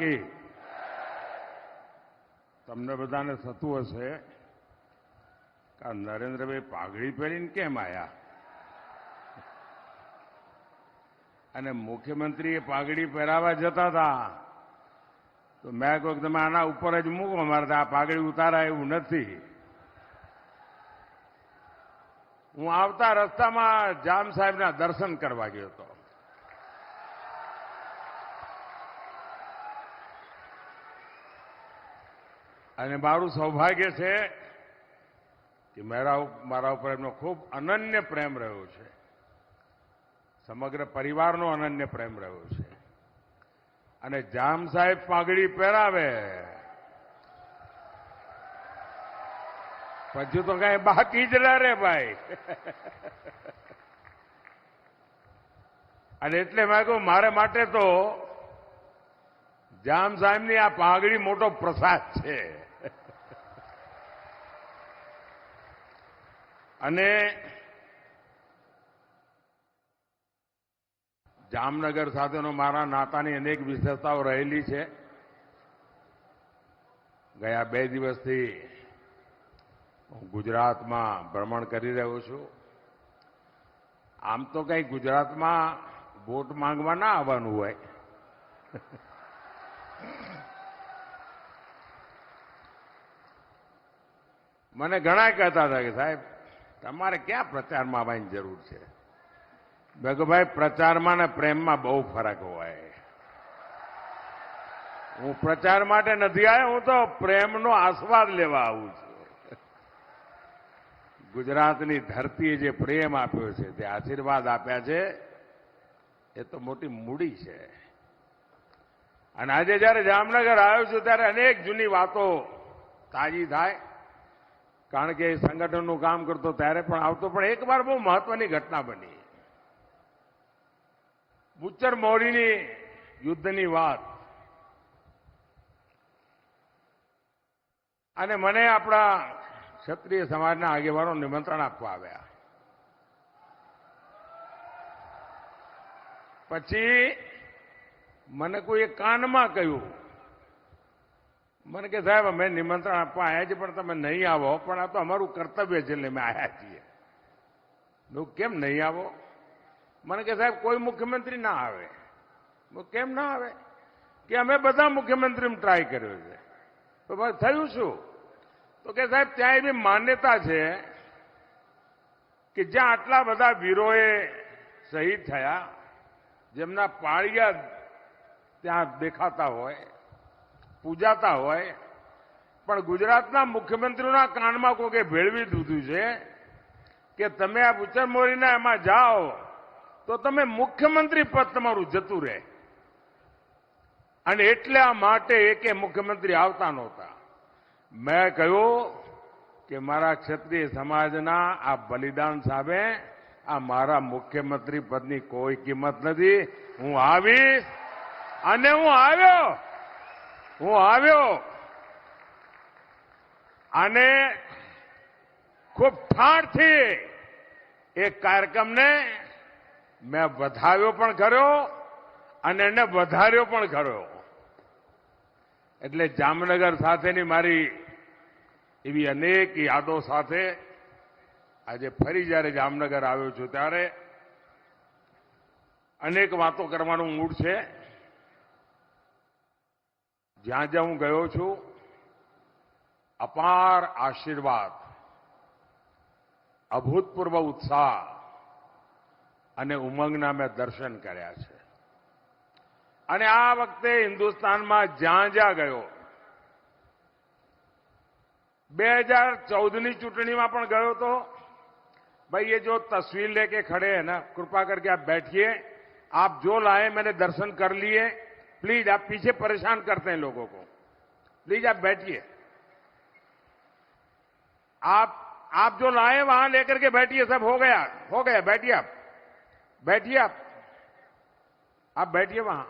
કી તમને બધાને થતું હશે કે નરેન્દ્રભાઈ પાઘડી પહેરીને કેમ આવ્યા અને મુખ્યમંત્રીએ પાઘડી પહેરાવા જતા હતા તો મેં કહ્યું તમે આના ઉપર જ મૂકો, મારે આ પાઘડી ઉતારાય એવું નથી. હું આવતા રસ્તામાં જામ સાહેબના દર્શન કરવા ગયો હતો. અને મારું સૌભાગ્ય છે કે મારા ઉપર એમનો ખૂબ અનન્ય પ્રેમ રહ્યો છે. સમગ્ર પરિવારનો અનન્ય પ્રેમ રહ્યો છે. અને જામ સાહેબ પાઘડી પહેરાવે પછી તો કઈ બાકી જ ના રે ભાઈ. અને એટલે મેં કહ્યું મારે માટે તો જામ સાહેબની આ પાઘડી મોટો પ્રસાદ છે. અને જામનગર સાથેનો મારા નાતાની અનેક વિશેષતાઓ રહેલી છે. ગયા 2 દિવસથી હું ગુજરાતમાં ભ્રમણ કરી રહ્યો છું. આમ તો કઈ ગુજરાતમાં વોટ માંગવા ના આવવાનું હોય. મને ઘણા કહેતા હતા કે સાહેબ તમારે ક્યાં પ્રચારમાં આવવાની જરૂર છે. મેં કહ્યું ભાઈ પ્રચારમાં ને પ્રેમમાં બહુ ફરક હોય. હું પ્રચાર માટે નથી આવ્યો, હું તો પ્રેમનો આસ્વાદ લેવા આવું છું. ગુજરાતની ધરતીએ જે પ્રેમ આપ્યો છે, તે આશીર્વાદ આપ્યા છે, એ તો મોટી મૂડી છે. અને આજે જયારે જામનગર આવ્યો છું ત્યારે અનેક જૂની વાતો તાજી થાય. કારણ કે સંગઠનનું કામ કરતો ત્યારે પણ આવતો. પણ એક વાર બહુ મહત્વની ઘટના બની. બુચ્ચર મોરીની યુદ્ધની વાત. અને મને આપણા ક્ષત્રિય સમાજના આગેવાનો નિમંત્રણ આપવા આવ્યા. પછી મને કોઈએ કાનમાં કહ્યું, મને કે સાહેબ અમે નિમંત્રણ આપવા આવ્યા છીએ પણ તમે નહીં આવો. પણ આ તો અમારું કર્તવ્ય છે એટલે અમે આવ્યા છીએ. કેમ નહીં આવો? મને કે સાહેબ કોઈ મુખ્યમંત્રી ના આવે. કેમ ના આવે? કે અમે બધા મુખ્યમંત્રી ટ્રાય કર્યો છે. તો બસ થયું શું? તો કે સાહેબ ત્યાં એવી માન્યતા છે કે જ્યાં આટલા બધા વીરોએ શહીદ થયા, જેમના પાળિયા ત્યાં દેખાતા હોય, પૂજાતા હોય, પણ ગુજરાતના મુખ્યમંત્રીઓના કાનમાં કોકે ભેળવી દીધું છે કે તમે આ બુચ્ચર મોરીના એમાં જાઓ તો તમે મુખ્યમંત્રી પદ તમારું જતું રહે. અને એટલા માટે એકે મુખ્યમંત્રી આવતા નહોતા. મેં કહ્યું કે મારા ક્ષત્રિય સમાજના આ બલિદાન સામે આ મારા મુખ્યમંત્રી પદની કોઈ કિંમત નથી. હું આવીશ અને હું આવ્યો અને ખૂબ ઠાઠથી એક કાર્યક્રમને મેં વધાવ્યો પણ કર્યો અને એને વધાર્યો પણ કર્યો. એટલે જામનગર સાથેની મારી એવી અનેક યાદો સાથે આજે ફરી જ્યારે જામનગર આવ્યો છું ત્યારે અનેક વાતો કરવાનું મૂડ છે. જ્યાં જ્યાં હું ગયો છું અપાર આશીર્વાદ, અભૂતપૂર્વ ઉત્સાહ અને ઉમંગના મેં દર્શન કર્યા છે. અને આ વખતે હિન્દુસ્તાનમાં જ્યાં જ્યાં ગયો, 2014ની ચૂંટણીમાં પણ ગયો તો भाई ये जो तस्वीर लेके खड़े हैं ना, कृपा करके आप बैठिए. आप जो लाए मैंने दर्शन कर लिए. प्लीज आप पीछे परेशान करते हैं लोगों को. प्लीज आप बैठिए. आप जो लाए वहां लेकर के बैठिए. सब हो गया बैठिए आप बैठिए वहां.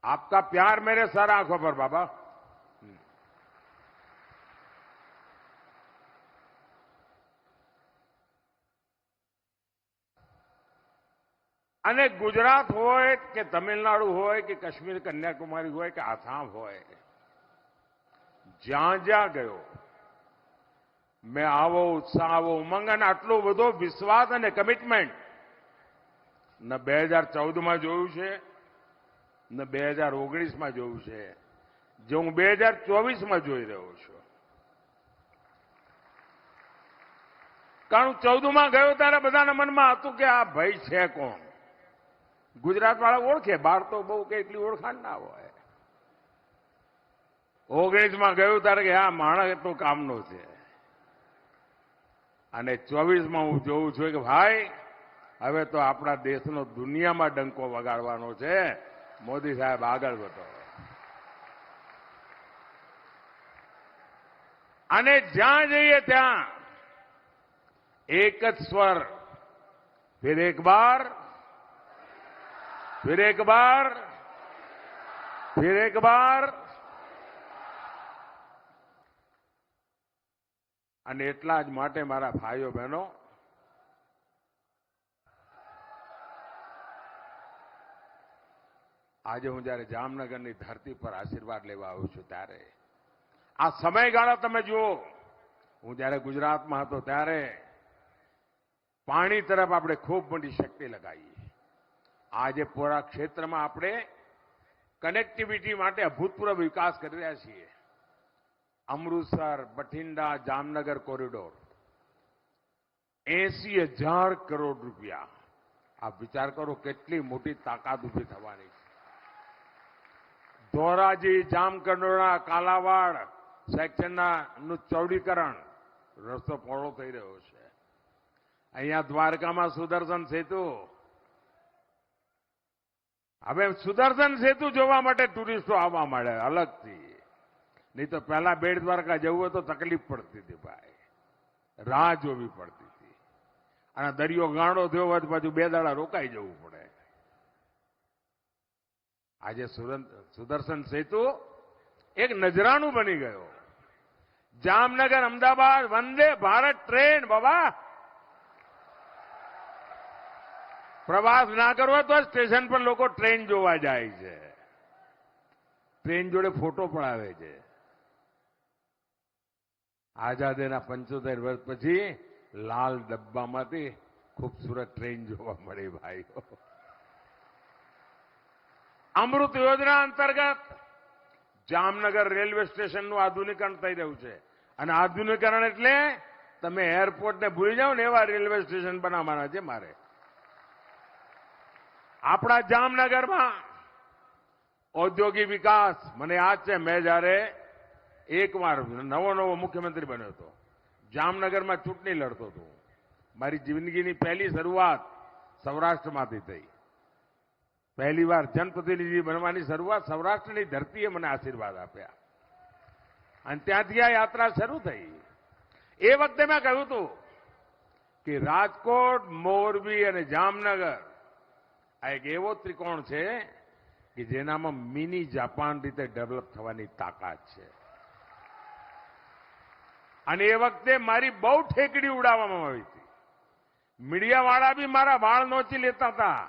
आपका प्यार मेरे सर आंखों पर बाबा. અને ગુજરાત હોય કે તમિલનાડુ હોય કે કાશ્મીર કન્યાકુમારી હોય કે આસામ હોય, જ્યાં જ્યાં ગયો મેં આવો ઉત્સાહ, આવો ઉમંગ અને આટલો બધો વિશ્વાસ અને કમિટમેન્ટ ન 2014માં જોયું છે, ન 2019માં જોયું છે, જે હું 2024માં જોઈ રહ્યો છું. કારણ 14માં ગયો ત્યારે બધાના મનમાં હતું કે આ ભાઈ છે કોણ. ગુજરાત વાળા ઓળખે, બહાર તો બહુ કે એટલી ઓળખાણ ના હોય. 19માં ગયું ત્યારે કે આ માણસ તો કામનો છે. અને 24માં હું જોઉં છું કે ભાઈ હવે તો આપણા દેશનો દુનિયામાં ડંકો વગાડવાનો છે. મોદી સાહેબ આગળ વધો. અને જ્યાં જઈએ ત્યાં એક જ સ્વર, ફિર એક બાર, फिर एक बार, फिर एक बार. અને એટલા જ માટે મારા ભાઈઓ બહેનો, આજે હું જ્યારે જામનગરની ધરતી પર આશીર્વાદ લેવા આવ્યો છું ત્યારે આ સમયગાળા તમે જુઓ. હું જ્યારે ગુજરાતમાં હતો ત્યારે પાણી તરફ આપણે ખૂબ મોટી શક્તિ લગાવી. આજે પૂરા ક્ષેત્રમાં આપણે કનેક્ટિવિટી માટે અભૂતપૂર્વ વિકાસ કરી રહ્યા છીએ. અમૃતસર, બઠિંડા, જામનગર કોરિડોર 80,000 કરોડ રૂપિયા. આપ વિચાર કરો કેટલી મોટી તાકાત ઉભી થવાની છે. ધોરાજી, જામકંડોરણા, કાલાવાડ સેક્શનનું ચૌડીકરણ, રસ્તો પહોળો થઈ રહ્યો છે. અહીંયા દ્વારકામાં સુદર્શન સેતુ. હવે સુદર્શન સેતુ જોવા માટે ટુરિસ્ટો આવવા માંડે અલગથી. નહીં તો પહેલા બેટ દ્વારકા જવું હોય તો તકલીફ પડતી હતી ભાઈ, રાહ જોવી પડતી હતી. અને દરિયો ગાળો થયો હોય તો પાછું 2 દાડા રોકાઈ જવું પડે. આજે સુદર્શન સેતુ એક નજરાણું બની ગયો. જામનગર, અમદાવાદ વંદે ભારત ટ્રેન. બાબા પ્રવાસ ના કરવો તો સ્ટેશન પર લોકો ટ્રેન જોવા જાય છે. ટ્રેન જોડે ફોટો પણ આવે છે. આઝાદીના 75 વર્ષ પછી લાલ ડબ્બામાંથી ખૂબસૂરત ટ્રેન જોવા મળી ભાઈઓ. અમૃત યોજના અંતર્ગત જામનગર રેલવે સ્ટેશનનું આધુનિકરણ થઈ રહ્યું છે. અને આધુનિકરણ એટલે તમે એરપોર્ટને ભૂલી જાઓ ને એવા રેલવે સ્ટેશન બનાવવાના છે મારે. આપણા જામનગરમાં ઔદ્યોગિક વિકાસ, મને યાદ છે મેં જ્યારે એકવાર નવો મુખ્યમંત્રી બન્યો હતો, જામનગરમાં ચૂંટણી લડતો હતો. મારી જિંદગીની પહેલી શરૂઆત સૌરાષ્ટ્રમાંથી થઈ. પહેલી વાર જનપ્રતિનિધિ બનવાની શરૂઆત સૌરાષ્ટ્રની ધરતીએ મને આશીર્વાદ આપ્યા. અને ત્યાંથી આ યાત્રા શરૂ થઈ. એ વખતે મેં કહ્યું હતું કે રાજકોટ, મોરબી અને જામનગર આ એક એવો ત્રિકોણ છે કે જેનામાં મિની જાપાન રીતે ડેવલપ થવાની તાકાત છે. અને એ વખતે મારી બહુ ઠેકડી ઉડાવવામાં આવી હતી. મીડિયાવાળા બી મારા વાળ નોચી લેતા હતા.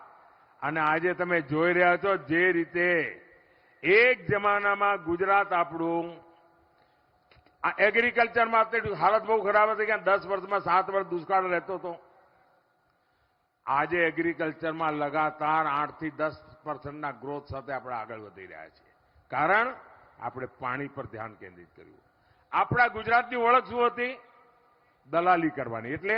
અને આજે તમે જોઈ રહ્યા છો જે રીતે એક જમાનામાં ગુજરાત આપણું એગ્રીકલ્ચરમાં હાલત બહુ ખરાબ હતી કે 10 વર્ષમાં 7 વર્ષ દુષ્કાળ રહેતો હતો. આજે એગ્રીકલ્ચરમાં લગાતાર 8 થી 10% ગ્રોથ સાથે આપણે આગળ વધી રહ્યા છીએ. કારણ આપણે પાણી પર ધ્યાન કેન્દ્રિત કર્યું. આપણા ગુજરાતની ઓળખ શું હતી? દલાલી કરવાની. એટલે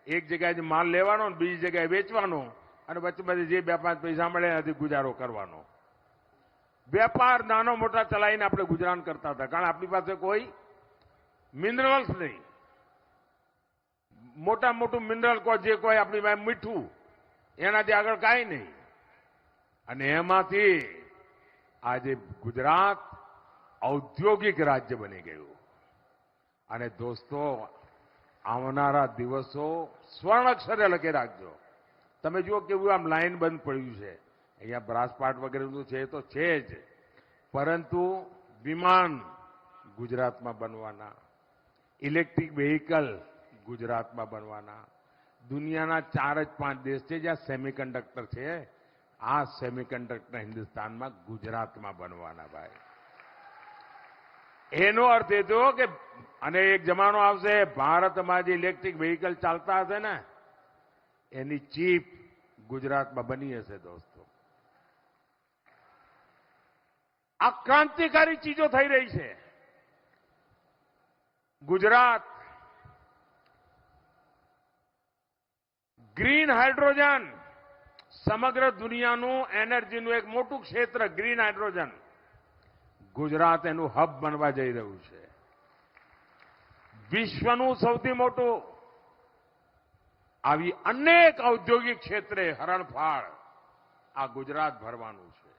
એક જગ્યાએ માલ લેવાનો, બીજી જગ્યાએ વેચવાનો અને વચ્ચે જે 2-5 પૈસા મળે એનાથી ગુજારો કરવાનો. વેપાર નાનો મોટા ચલાવીને આપણે ગુજરાન કરતા હતા. કારણ આપણી પાસે કોઈ મિનરલ્સ નહીં. મોટા મોટું મિનરલ જે કોઈ આપણી પાસે મીઠું, એનાથી આગળ કાંઈ નહીં. અને એમાંથી આજે ગુજરાત ઔદ્યોગિક રાજ્ય બની ગયું. અને દોસ્તો, આવનારા દિવસો સ્વર્ણ અક્ષરે લખી રાખજો. તમે જુઓ કેવું આમ લાઈન બંધ પડ્યું છે. અહીંયા બ્રાસપાટ વગેરેનું છે તો છે જ, પરંતુ વિમાન ગુજરાતમાં બનવાના, ઇલેક્ટ્રિક વ્હીકલ ગુજરાતમાં બનવાના, દુનિયાના 4 જ 5 દેશ છે જ્યાં સેમિકન્ડક્ટર છે. આ સેમિકન્ડક્ટર હિન્દુસ્તાનમાં ગુજરાતમાં બનવાના ભાઈ. એનો અર્થ એ થયો કે અને એક જમાનો આવશે ભારતમાં જે ઇલેક્ટ્રિક વ્હીકલ ચાલતા હશે ને એની ચીપ ગુજરાતમાં બની હશે દોસ્તો. આ ક્રાંતિકારી ચીજો થઈ રહી છે. ગુજરાત ગ્રીન હાઇડ્રોજન સમગ્ર દુનિયાનું એનર્જીનું એક મોટું ક્ષેત્ર ગ્રીન હાઇડ્રોજન ગુજરાત એનું હબ બનવા જઈ રહ્યું છે. વિશ્વનું સૌથી મોટું આવી અનેક ઔદ્યોગિક ક્ષેત્રે હરણફાળ આ ગુજરાત ભરવાનું છે.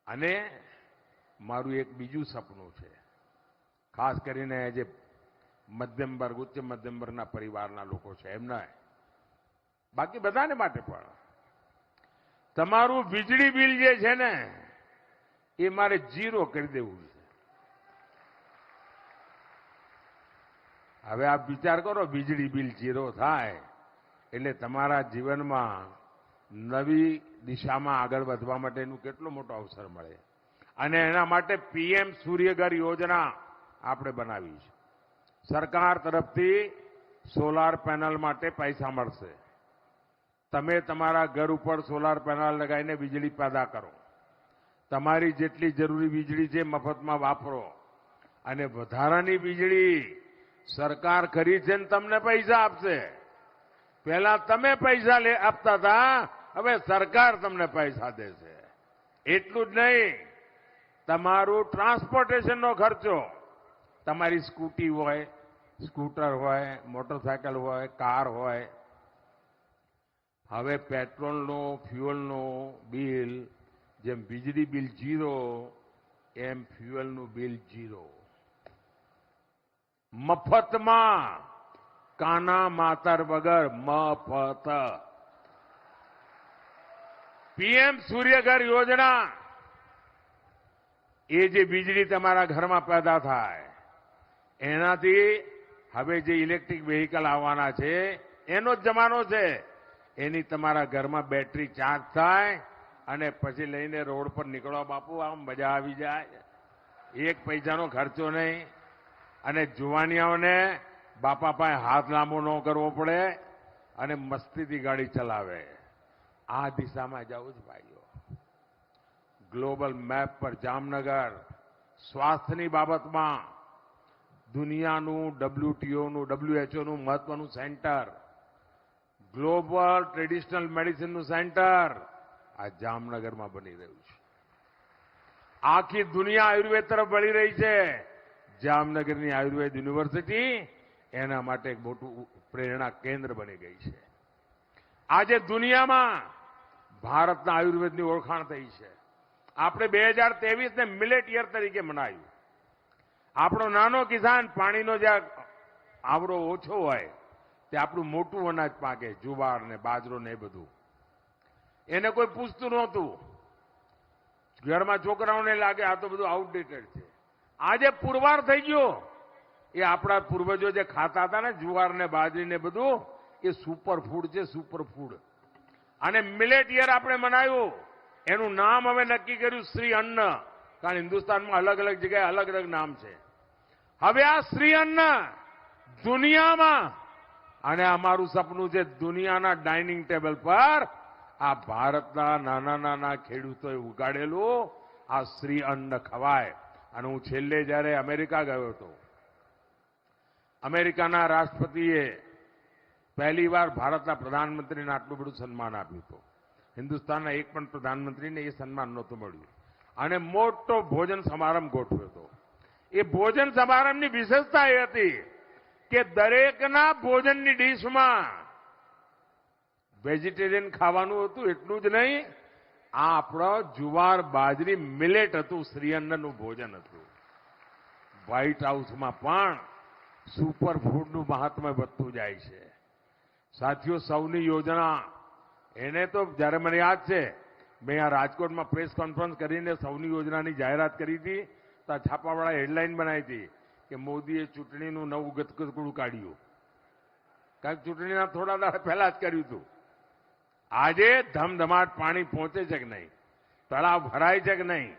અને મારું એક બીજું સપનું છે, ખાસ કરીને જે મધ્યમ વર્ગ ઉચ્ચ મધ્યમ વર્ગના પરિવારના લોકો છે એમના, બાકી બધાને માટે પણ તમારું વીજળી બિલ જે છે ને એ મારે 0 કરી દેવું છે. હવે આપ વિચાર કરો વીજળી બિલ 0 થાય એટલે તમારા જીવનમાં નવી દિશામાં આગળ વધવા માટેનું કેટલો મોટો અવસર મળે. અને એના માટે પીએમ સૂર્યઘર યોજના આપણે બનાવી છે. સરકાર તરફથી સોલાર પેનલ માટે પૈસા મળશે. તમે તમારા ઘર ઉપર સોલાર પેનલ લગાવીને વીજળી પેદા કરો. તમારી જેટલી જરૂરી વીજળી છે મફતમાં વાપરો. અને વધારાની વીજળી સરકાર ખરીદશે ને તમને પૈસા આપશે. પહેલા તમે પૈસા આપતા હતા, હવે સરકાર તમને પૈસા દેશે. એટલું જ નહીં, તમારું ટ્રાન્સપોર્ટેશનનો ખર્ચો, તમારી સ્કૂટી હોય, સ્કૂટર હોય, મોટરસાયકલ હોય, કાર હોય, હવે પેટ્રોલનું ફ્યુઅલનું બિલ જેમ વીજળી બિલ 0 એમ ફ્યુઅલનું બિલ 0. મફતમાં, કાના માતર વગર મફત. પીએમ સૂર્યઘર યોજના એ જે વીજળી તમારા ઘરમાં પેદા થાય એનાથી હવે જે ઇલેક્ટ્રિક વ્હીકલ આવવાના છે એનો જ જમાનો છે. એની તમારા ઘરમાં બેટરી ચાર્જ થાય અને પછી લઈને રોડ પર નીકળો બાપુ, આમ મજા આવી જાય. 1 પૈસાનો ખર્ચો નહીં. અને જુવાનિયાઓને બાપા પાસે હાથ લાંબો ન કરવો પડે અને મસ્તીથી ગાડી ચલાવે. આ દિશામાં જાઉં છું ભાઈઓ. ગ્લોબલ મેપ પર જામનગર સ્વાસ્થ્યની બાબતમાં દુનિયાનું WTOનું WHOનું મહત્વનું સેન્ટર, ગ્લોબલ ટ્રેડિશનલ મેડિસિનનું સેન્ટર આ જામનગરમાં બની રહ્યું છે. આખી દુનિયા આયુર્વેદ તરફ વળી રહી છે. જામનગરની આયુર્વેદ યુનિવર્સિટી એના માટે એક મોટું પ્રેરણા કેન્દ્ર બની ગઈ છે. આજે દુનિયામાં ભારતના આયુર્વેદની ઓળખાણ થઈ છે. આપણે 2023ને મિલેટ યર તરીકે મનાવ્યું. આપણો નાનો કિસાન પાણીનો જે આવડો ઓછો હોય તે આપણું મોટું અનાજ પાકે, જુવાર ને બાજરો ને એ બધું. એને કોઈ પૂછતું નહોતું. ઘરમાં છોકરાઓને લાગે આ તો બધું આઉટડેટેડ છે. આજે પુરવાર થઈ ગયો. એ આપણા પૂર્વજો જે ખાતા હતા ને જુવાર ને બાજરી ને બધું, એ સુપર ફૂડ છે, સુપર ફૂડ. અને મિલેટ યર આપણે મનાવ્યું. એનું નામ હવે નક્કી કર્યું શ્રી અન્ન, કારણ હિન્દુસ્તાનમાં અલગ અલગ જગ્યાએ અલગ અલગ નામ છે. હવે આ શ્રી અન્ન દુનિયામાં, અને અમારું સપનું છે દુનિયાના ડાઇનિંગ ટેબલ પર આ ભારતના નાના નાના ખેડૂતોએ ઉગાડેલું આ શ્રી અન્ન ખવાય. અને હું છેલ્લે જ્યારે અમેરિકા ગયો હતો, અમેરિકાના રાષ્ટ્રપતિએ પહેલીવાર ભારતના પ્રધાનમંત્રીને આટલું બધું સન્માન આપ્યું હતું. હિન્દુસ્તાનના એક પણ પ્રધાનમંત્રીને એ સન્માન નહોતું મળ્યું. અને મોટો ભોજન સમારંભ ગોઠવ્યો હતો. એ ભોજન સમારંભની વિશેષતા એ હતી કે દરેકના ભોજનની ડીશમાં વેજીટેરિયન ખાવાનું હતું. એટલું જ નહીં, આ આપણો જુવાર બાજરી મિલેટ હતું, શ્રીઅન્નનું ભોજન હતું. વ્હાઇટ હાઉસમાં પણ સુપર ફૂડનું મહાત્મ્ય વધતું જાય છે. સાથીઓ, સૌની યોજના, એને તો જ્યારે મને યાદ છે મેં આ રાજકોટમાં પ્રેસ કોન્ફરન્સ કરીને સૌની યોજનાની જાહેરાત કરી હતી તો આ છાપાવાળા હેડલાઇન બનાવી હતી કે મોદીએ ચૂંટણીનું નવું ગતકડું કાઢ્યું. કારણ કે ચૂંટણીના થોડા દાડા પહેલા જ કર્યું હતું. આજે ધમધમાટ પાણી પહોંચે છે કે નહીં, તળાવ ભરાય છે કે નહીં?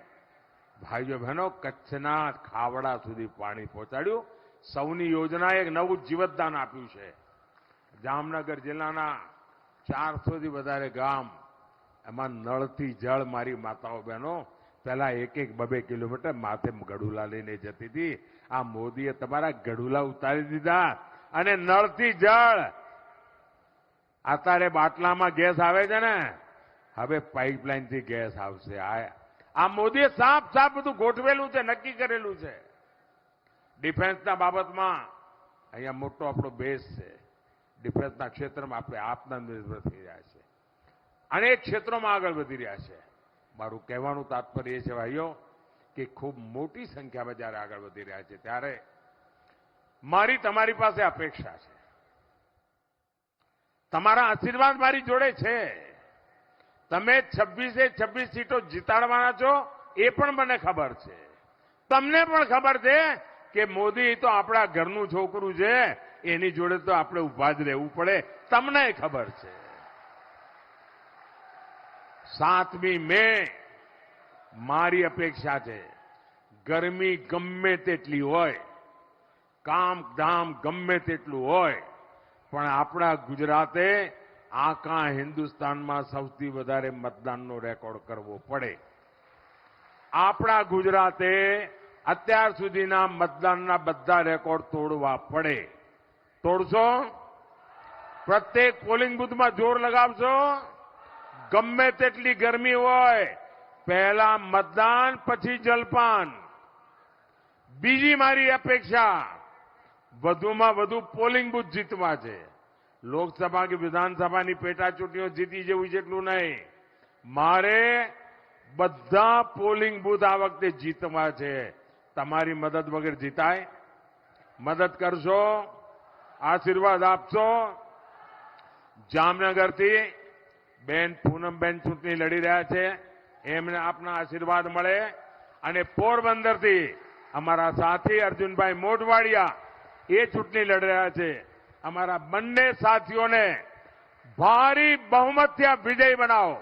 ભાઈઓ બહેનો, કચ્છના ખાવડા સુધી પાણી પહોંચાડ્યું. સૌની યોજનાએ એક નવું જીવતદાન આપ્યું છે. જામનગર જિલ્લાના 400થી વધારે ગામ, એમાં નળથી જળ મારી માતાઓ બહેનો પહેલા 1-2 કિલોમીટર માથે ગઢુલા લઈને જતી હતી. આ મોદીએ તમારા ગઢુલા ઉતારી દીધા અને નળથી જળ. અત્યારે બાટલામાં ગેસ આવે છે ને, હવે પાઇપલાઇનથી ગેસ આવશે. આ મોદીએ સાફ બધું ગોઠવેલું છે, નક્કી કરેલું છે. ડિફેન્સના બાબતમાં અહીંયા મોટો આપણો બેઝ છે. ડિફેન્સના ક્ષેત્રમાં આપણે આત્મનિર્ભર થઈ રહ્યા છે. અનેક ક્ષેત્રોમાં આગળ વધી રહ્યા છે. મારું કહેવાનું તાત્પર્ય એ છે ભાઈઓ કે ખૂબ મોટી સંખ્યામાં જ્યારે આગળ વધી રહ્યા છે, ત્યારે મારી તમારી પાસે અપેક્ષા છે. તમારા આશીર્વાદ મારી જોડે છે. તમે 26 સીટો જીતાડવાના છો એ પણ મને ખબર છે. તમને પણ ખબર છે કે મોદી તો આપણા ઘરનું છોકરું છે, એની જોડે તો આપણે ઉભા જ રહેવું પડે. તમને ખબર છે. 7મી મે મારી અપેક્ષા છે. ગરમી ગમે તેટલી હોય, કામ ધામ ગમે તેટલું હોય, પણ આપણા ગુજરાતે આખા હિન્દુસ્તાનમાં સૌથી વધારે મતદાનનો રેકોર્ડ કરવો પડે. આપણા ગુજરાતે અત્યાર સુધીના મતદાનના બધા રેકોર્ડ તોડવા પડે. તોડશો? પ્રત્યેક પોલિંગ બૂથમાં જોર લગાવશો? ગમે તેટલી ગરમી હોય, પહેલા મતદાન પછી જલપાન. બીજી મારી અપેક્ષા વધુમાં વધુ પોલિંગ બૂથ જીતવા છે. લોકસભા કે વિધાનસભાની પેટા ચૂંટણીઓ જીતી જેવું જેટલું નહીં, મારે બધા પોલિંગ બૂથ આ વખતે જીતવા છે. તમારી મદદ વગર જીતાય? મદદ કરશો? આશીર્વાદ આપશો? જામનગરથી બેન પૂનમબેન ચૂંટણી લડી રહ્યા છે, એમને આપના આશીર્વાદ મળે. અને પોરબંદરથી અમારા સાથી અર્જુનભાઈ મોઢવાડિયા એ ચૂંટણી લડી રહ્યા છે. અમારા બંને સાથીઓને ભારી બહુમતથી વિજય બનાવો.